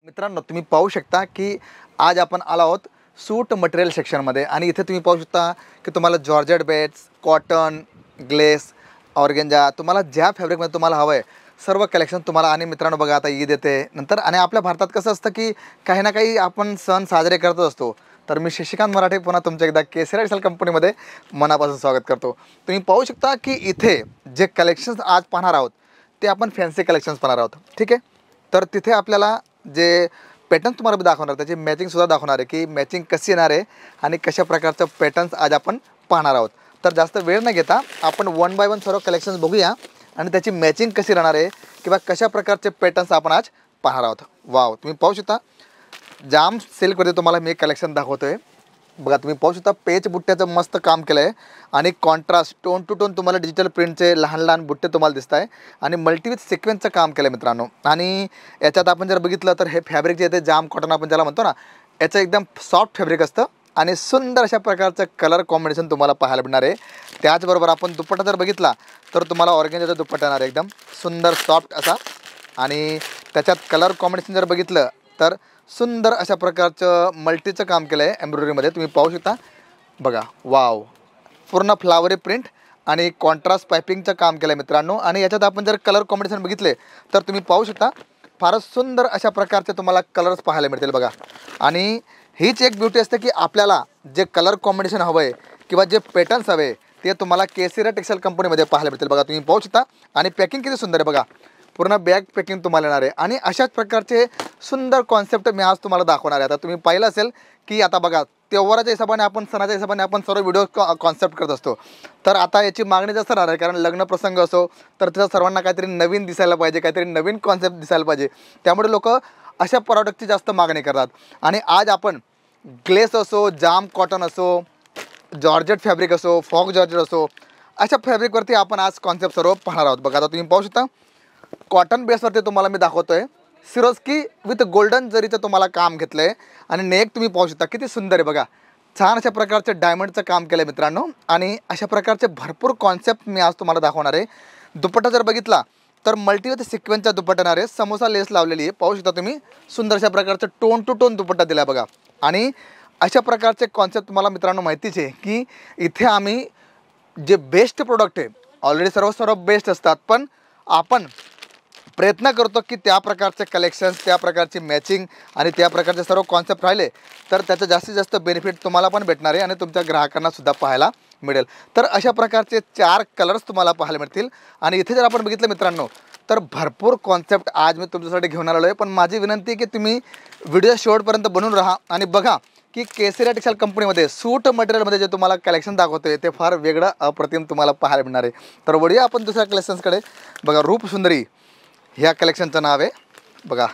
मित्रांनो, तुम्ही पाहू शकता की आज आपण आलो आहोत सूट मटेरियल सेक्शनमध्ये आणि इथे तुम्ही पाहू शकता की तुम्हाला georgette beds, cotton, glace, organza तुम्हाला ज्या फॅब्रिकमध्ये तुम्हाला हवं आहे सर्व कलेक्शन तुम्हाला. आणि मित्रांनो बघा, आता ईद येते नंतर आणि आपल्या भारतात कसं असतं की काही ना काही आपण सण साजरे करत असतो. तर मी शशिकांत मराठे पुन्हा तुमच्या एकदा केसरी टेक्सटाईल कंपनीमध्ये मनापासून स्वागत करतो. तुम्ही पाहू शकता की इथे जे कलेक्शन्स आज पाहणार आहोत ते आपण फॅन्सी कलेक्शन्स पाहणार आहोत. ठीक आहे, तर तिथे आपल्याला जे पॅटर्न तुम्हाला मी दाखवणार त्याची मॅचिंगसुद्धा दाखवणार आहे की मॅचिंग कशी येणार आहे आणि कशा प्रकारचं पॅटर्न्स आज आपण पाहणार आहोत. तर जास्त वेळ न घेता आपण वन बाय वन सर्व कलेक्शन्स बघूया आणि त्याची मॅचिंग कशी राहणार आहे किंवा कशा प्रकारचे पॅटर्न्स आपण आज पाहणार आहोत. वाव, तुम्ही पाहू शकता जाम सिल्कमध्ये तुम्हाला मी कलेक्शन दाखवतो आहे. बघा, तुम्ही पाहू शकता पेच बुट्ट्याचं मस्त काम केलं आहे आणि कॉन्ट्रास्ट टोन टू टोन तुम्हाला डिजिटल प्रिंटचे लहान लहान बुट्टे तुम्हाला दिसत आहे आणि मल्टी विथ सिक्वेन्सचं काम केलं आहे मित्रांनो. आणि याच्यात आपण जर बघितलं तर हे फॅब्रिक जे येते जाम कॉटन आपण ज्याला म्हणतो ना, याचं एकदम सॉफ्ट फॅब्रिक असतं आणि सुंदर अशा प्रकारचं कलर कॉम्बिनेशन तुम्हाला पाहायला मिळणार आहे. त्याचबरोबर आपण दुपट्टा जर बघितला तर तुम्हाला ऑर्गेंजाचा दुपट्टा येणार आहे एकदम सुंदर सॉफ्ट असा. आणि त्याच्यात कलर कॉम्बिनेशन जर बघितलं तर सुंदर अशा प्रकारचं मल्टीचं काम केलं आहे एम्ब्रॉयडरीमध्ये. तुम्ही पाहू शकता बघा, वाव, पूर्ण फ्लावरी प्रिंट आणि कॉन्ट्रास्ट पायपिंगचं काम केलं आहे मित्रांनो. आणि याच्यात आपण जर कलर कॉम्बिनेशन बघितले तर तुम्ही पाहू शकता फारच सुंदर अशा प्रकारचे तुम्हाला कलर्स पाहायला मिळतील बघा. आणि हीच एक ब्युटी असते की आपल्याला जे कलर कॉम्बिनेशन हवं आहे किंवा जे पॅटर्न्स हवे ते तुम्हाला केसरी टेक्सटाईल कंपनीमध्ये पाहायला मिळतील बघा. तुम्ही पाहू शकता आणि पॅकिंग किती सुंदर आहे बघा, पूर्ण बॅग पॅकिंग तुम्हाला येणार आहे. आणि अशाच प्रकारचे सुंदर कॉन्सेप्ट मी आज तुम्हाला दाखवणार आहे. आता तुम्ही पाहिलं असेल की आता बघा, त्योहाराच्या हिशोबाने आपण सणाच्या हिशोबाने आपण सर्व व्हिडिओ कॉन्सेप्ट करत असतो. तर आता याची मागणी जास्त राहणार आहे कारण लग्न प्रसंग असो तर त्याचा सर्वांना काहीतरी नवीन दिसायला पाहिजे, काहीतरी नवीन कॉन्सेप्ट दिसायला पाहिजे. त्यामुळे लोक अशा प्रॉडक्टची जास्त मागणी करतात. आणि आज आपण ग्लेस असो, जाम कॉटन असो, जॉर्जेट फॅब्रिक असो, फॉक जॉर्जेट असो, अशा फॅब्रिकवरती आपण आज कॉन्सेप्ट सर्व पाहणार आहोत. बघा, आता तुम्ही पाहू शकता कॉटन बेसवरती तुम्हाला मी दाखवतो आहे. सिरोस्की विथ गोल्डन जरीचं तुम्हाला काम घेतलं आहे आणि नेक तुम्ही पाहू शकता किती सुंदर आहे बघा. छान अशा प्रकारचे डायमंडचं काम केलं आहे मित्रांनो. आणि अशा प्रकारचे भरपूर कॉन्सेप्ट मी आज तुम्हाला दाखवणार आहे. दुपट्टा जर बघितला तर मल्टी विथ सिक्वेन्सचा दुपट्टा येणार आहे, समोसा लेस लावलेली आहे. पाहू शकता तुम्ही सुंदर अशा प्रकारचं टोन टू टोन दुपट्टा दिला आहे बघा. आणि अशा प्रकारचे कॉन्सेप्ट तुम्हाला मित्रांनो माहितीच आहे की इथे आम्ही जे बेस्ट प्रोडक्ट आहे ऑलरेडी सर्व बेस्ट असतात, पण आपण प्रयत्न करतो की त्या प्रकारचे कलेक्शन्स, त्या प्रकारची मॅचिंग आणि त्या प्रकारचे सर्व कॉन्सेप्ट राहिले तर त्याचं जास्तीत जास्त बेनिफिट तुम्हाला पण भेटणार आहे आणि तुमच्या ग्राहकांनासुद्धा पाहायला मिळेल. तर अशा प्रकारचे 4 कलर्स तुम्हाला पाहायला मिळतील. आणि इथे जर आपण बघितलं मित्रांनो तर भरपूर कॉन्सेप्ट आज मी तुमच्यासाठी घेऊन आलो आहे. पण माझी विनंती आहे की तुम्ही व्हिडिओ शेवटपर्यंत बनून राहा आणि बघा की केसरी टेक्सटाईल कंपनीमध्ये सूट मटेरियलमध्ये जे तुम्हाला कलेक्शन दाखवतो आहे ते फार वेगळं अप्रतिम तुम्हाला पाहायला मिळणार आहे. तर वळूया आपण दुसऱ्या कलेक्शन्सकडे. बघा, रूपसुंदरी ह्या कलेक्शनचं नाव आहे बघा.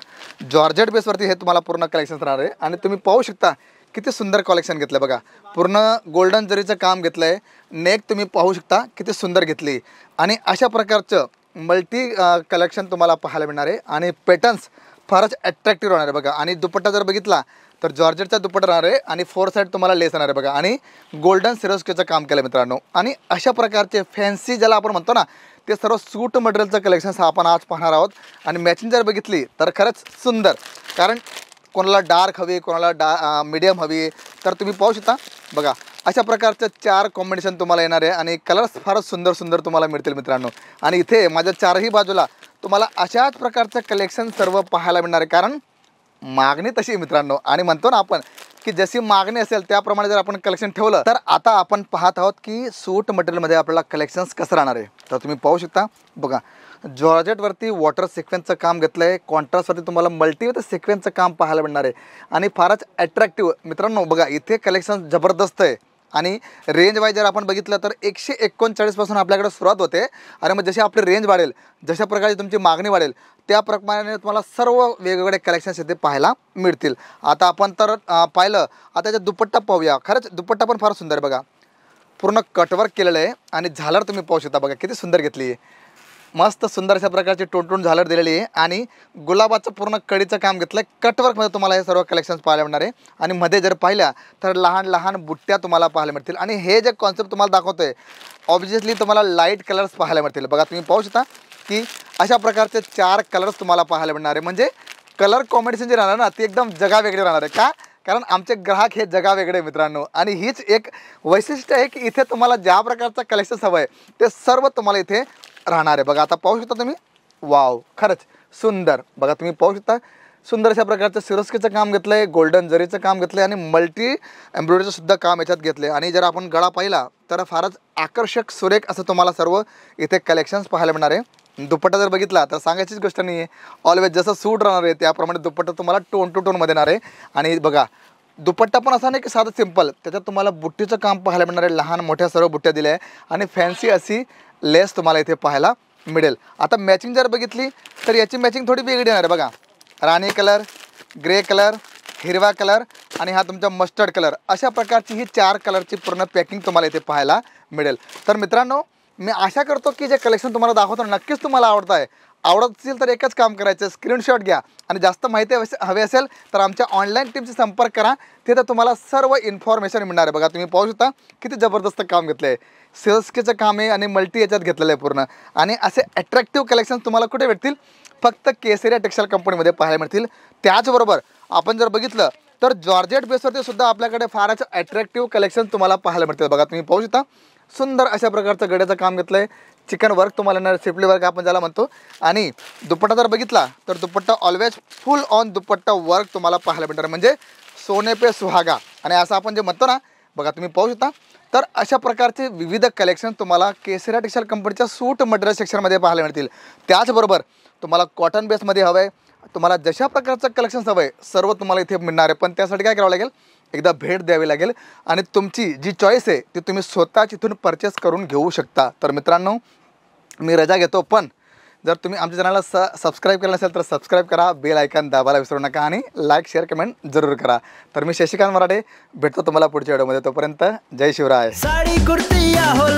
जॉर्जेट बेसवरती हे तुम्हाला पूर्ण कलेक्शन राहणार आहे. आणि तुम्ही पाहू शकता किती सुंदर कलेक्शन घेतलं आहे बघा. पूर्ण गोल्डन जरीचं काम घेतलं आहे. नेक तुम्ही पाहू शकता किती सुंदर घेतली. आणि अशा प्रकारचं मल्टी कलेक्शन तुम्हाला पाहायला मिळणार आहे आणि पॅटर्न्स फारच अट्रॅक्टिव्ह राहणार आहे बघा. आणि दुपट्टा जर बघितला तर जॉर्जेटचा दुपट्टा राहणार आहे आणि 4 साईड तुम्हाला लेस येणार आहे बघा. आणि गोल्डन सिरोस्कीचं काम केलं मित्रांनो. आणि अशा प्रकारचे फॅन्सी ज्याला आपण म्हणतो ना ते सर्व सूट मटेरियलचं कलेक्शन्स आपण आज पाहणार आहोत. आणि मॅचिंग जर बघितली तर खरंच सुंदर, कारण कोणाला डार्क हवी, कोणाला मीडियम हवी, तर तुम्ही पाहू शकता बघा अशा प्रकारचं 4 कॉम्बिनेशन तुम्हाला येणार आहे आणि कलर्स फारच सुंदर सुंदर तुम्हाला मिळतील मित्रांनो. आणि इथे माझ्या 4ही बाजूला तुम्हाला अशाच प्रकारचं कलेक्शन सर्व पाहायला मिळणार आहे कारण मागणी तशी मित्रांनो. आणि म्हणतो ना आपण की जशी मागणी असेल त्याप्रमाणे जर आपण कलेक्शन ठेवलं तर आता आपण पाहत आहोत की सूट मटेरियलमध्ये आपल्याला कलेक्शन्स कसं राहणार आहे. तर तुम्ही पाहू शकता बघा, जॉर्जेटवरती वॉटर सिक्वेन्सचं काम घेतलं आहे, कॉन्ट्रास्टवरती तुम्हाला मल्टी विथ सिक्वेन्सचं काम पाहायला मिळणार आहे आणि फारच अट्रॅक्टिव्ह मित्रांनो. बघा, इथे कलेक्शन जबरदस्त आहे. आणि रेंज वाईज जर आपण बघितलं तर 139 पासून आपल्याकडे सुरुवात होते. आणि मग जशी आपली रेंज वाढेल, जशा प्रकारे तुमची मागणी वाढेल त्याप्रमाणे तुम्हाला सर्व वेगवेगळे कलेक्शन्स इथे पाहायला मिळतील. आता आपण तर पाहिलं, आता त्याचा दुपट्टा पाहूया. खरंच दुपट्टा पण फार सुंदर आहे बघा, पूर्ण कटवर्क केलेलं आहे आणि झालर तुम्ही पाहू शकता बघा किती सुंदर घेतली आहे. मस्त सुंदर अशा प्रकारची टोन झालर दिलेली आहे आणि गुलाबाचं पूर्ण कडीचं काम घेतलं आहे. कटवर्कमध्ये तुम्हाला हे सर्व कलेक्शन्स पाहायला मिळणार आहे. आणि मध्ये जर पाहिल्या तर लहान लहान बुट्ट्या तुम्हाला पाहायला मिळतील. आणि हे जे कॉन्सेप्ट तुम्हाला दाखवतो आहे ऑब्व्हियसली तुम्हाला लाईट कलर्स पाहायला मिळतील बघा. तुम्ही पाहू शकता की अशा प्रकारचे 4 कलर्स तुम्हाला पाहायला मिळणार आहे. म्हणजे कलर कॉम्बिनेशन जे राहणार ना ते एकदम जगावेगळे राहणार आहे. का? कारण आमचे ग्राहक हे जगावेगळे मित्रांनो. आणि हीच एक वैशिष्ट्य आहे की इथे तुम्हाला ज्या प्रकारचं कलेक्शन हवं आहे ते सर्व तुम्हाला इथे राहणार आहे. बघा आता पाहू शकता तुम्ही. वाव, खरंच सुंदर. बघा तुम्ही पाहू शकता सुंदर अशा प्रकारचं सिरोस्कीचं काम घेतलं आहे, गोल्डन जरीचं काम घेतलं आहे आणि मल्टी एम्ब्रॉयडरीचं सुद्धा काम याच्यात घेतलं आहे. आणि जर आपण गळा पाहिला तर फारच आकर्षक सुरेख असं तुम्हाला सर्व इथे कलेक्शन्स पाहायला मिळणार आहे. दुपट्टा जर बघितला तर सांगायचीच गोष्ट नाही आहे. ऑलवेज जसं सूट राहणार आहे त्याप्रमाणे दुपट्टा तुम्हाला टोन टू टोनमध्ये येणार आहे. आणि बघा दुपट्टा पण असा नाही की साधं सिंपल, त्याच्यात तुम्हाला बुट्टीचं काम पाहायला मिळणार आहे. लहान मोठ्या सर्व बुट्ट्या दिल्या आहे आणि फॅन्सी अशी लेस तुम्हाला इथे पाहायला मिळेल. आता मॅचिंग जर बघितली तर याची मॅचिंग थोडी वेगळी येणार आहे. बघा राणी कलर, ग्रे कलर, हिरवा कलर आणि हा तुमचा मस्टर्ड कलर, अशा प्रकारची ही 4 कलरची पूर्ण पॅकिंग तुम्हाला इथे पाहायला मिळेल. तर मित्रांनो मी आशा करतो की जे कलेक्शन तुम्हाला दाखवतो नक्कीच तुम्हाला आवडतं आहे. आवडत असेल तर एकच काम करायचं, स्क्रीनशॉट घ्या आणि जास्त माहिती हवी असेल तर आमच्या ऑनलाईन टीमशी संपर्क करा. तिथं तुम्हाला सर्व इन्फॉर्मेशन मिळणार आहे. बघा तुम्ही पाहू शकता किती जबरदस्त काम घेतलं आहे. सेल्सकेचं काम आहे आणि मल्टी याच्यात घेतलेलं आहे पूर्ण. आणि असे अट्रॅक्टिव्ह कलेक्शन तुम्हाला कुठे भेटतील? फक्त केसरिया टेक्सटाईल कंपनीमध्ये पाहायला मिळतील. त्याचबरोबर आपण जर बघितलं तर जॉर्जेट बेसवरती सुद्धा आपल्याकडे फारच अट्रॅक्टिव्ह कलेक्शन तुम्हाला पाहायला मिळतील. बघा तुम्ही पाहू शकता सुंदर अशा प्रकारचं गड्याचं काम घेतलं आहे. चिकन वर्क तुम्हाला येणार, सिपली वर्क आपण ज्याला म्हणतो. आणि दुपट्टा जर बघितला तर दुपट्टा ऑलवेज फुल ऑन दुपट्टा वर्क तुम्हाला पाहायला मिळणार, म्हणजे सोने पे सुहागा. आणि असं आपण जे म्हणतो ना, बघा तुम्ही पाहू शकता. तर अशा प्रकारचे विविध कलेक्शन तुम्हाला केसरिया टेक्सटाईल कंपनीच्या सूट मटेरियल सेक्शनमध्ये पाहायला मिळतील. त्याचबरोबर तुम्हाला कॉटन बेसमध्ये हवं आहे, तुम्हाला जशा प्रकारचं कलेक्शन हवं आहे सर्व तुम्हाला इथे मिळणार आहे. पण त्यासाठी काय करावं लागेल? एकदा भेट द्यावी लागेल आणि तुमची जी चॉईस आहे ती तुम्ही स्वतः तिथून परचेस करून घेऊ शकता. तर मित्रांनो मी रजा घेतो, पण जर तुम्ही आमच्या चॅनलला सबस्क्राईब केलं नसेल तर सबस्क्राईब करा, बेल आयकॉन दाबायला विसरू नका आणि लाईक शेअर कमेंट जरूर करा. तर मी शशिकांत मराठे भेटतो तुम्हाला पुढच्या व्हिडिओमध्ये. तोपर्यंत जय शिवराय. साडी कुर्ती या हो